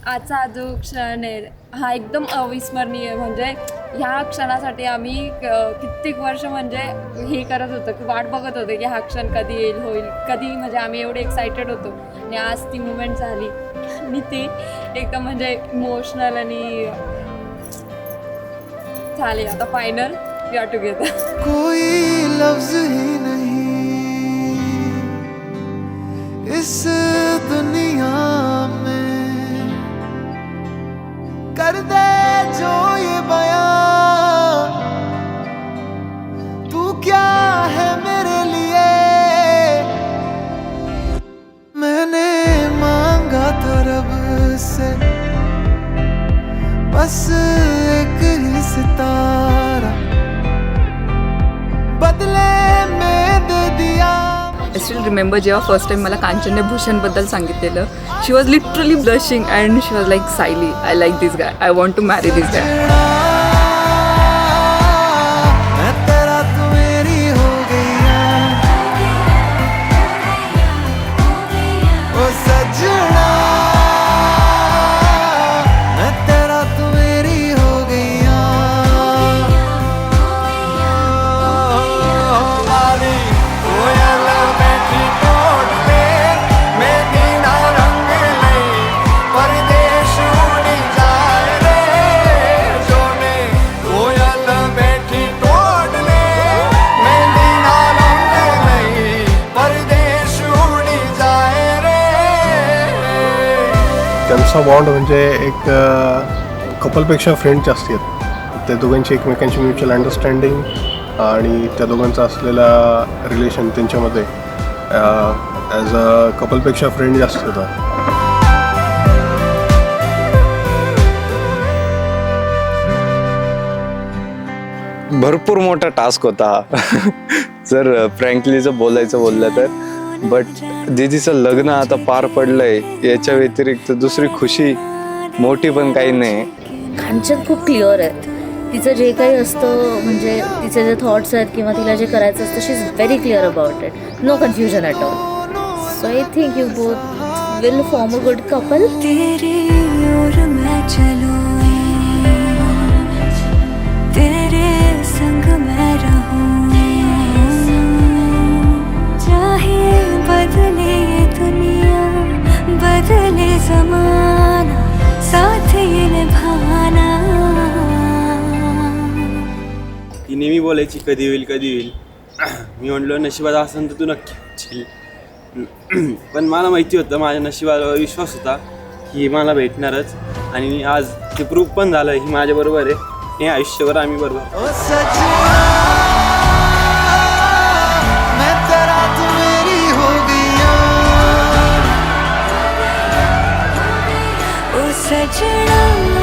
आजचा जो क्षण आहे हा एकदम अविस्मरणीय. म्हणजे ह्या क्षणासाठी आम्ही कित्येक वर्ष म्हणजे हे करत होतो की वाट बघत होतो की हा क्षण कधी होईल कधी. म्हणजे आम्ही एवढे एक्सायटेड होतो आणि आज ती मुमेंट झाली आणि ती एकदम म्हणजे इमोशनल आणि झाली. आता फायनल वी आर टुगेदर. कोई लफ्ज ही नहीं इस दुनिया में कर दे जो ये बयां, तू क्या है मेरे लिए. मैंने मांगा था रब से बस एक ही सितारा, बदले में दे दिया. आय स्टील रिमेंबर जेव्हा फर्स्ट टाइम मला कांचनने भूषणबद्दल सांगितलेलं, she was literally blushing and she was like Sayli, I like this guy, I want to marry this गाय. मैं तेरा तू मेरी हो गई, ओ सजना मैं तेरा तू मेरी हो गई. त्यांचा बॉन्ड म्हणजे एक कपलपेक्षा फ्रेंड जास्त आहेत. त्या दोघांची एकमेकांची म्युच्युअल अंडरस्टँडिंग आणि त्या दोघांचा असलेला रिलेशन त्यांच्यामध्ये ॲज अ कपलपेक्षा फ्रेंड जास्त होता. भरपूर मोठा टास्क होता जर फ्रँकलीचं बोलायचं बोललं तर. बट दीदीचं लग्न आता पार पडलंय, याच्या व्यतिरिक्त दुसरी खुशी मोठी पण काही नाही. कांचन खूप क्लिअर आहे. तिचं जे काही असतं म्हणजे तिचे जे थॉट्स आहेत किंवा तिला जे करायचं असतं, she is very clear about it. No confusion at all. So I think you both will form a good couple. बदले ये दुनिया बदले जमाना साथ ये निभाना. ती नेहमी बोलायची कधी होईल कधी होईल. मी म्हणलो नशिबात असेल तर तू नक्की होशील. पण मला माहिती होतं, माझ्या नशिबावर विश्वास होता की मला भेटणारच. आणि आज ते प्रूफ पण झालं ही माझ्याबरोबर आहे. हे आयुष्यभर आम्ही बरोबर. ओ सजना मैं तेरा तू मेरी हो गई. ओ सजना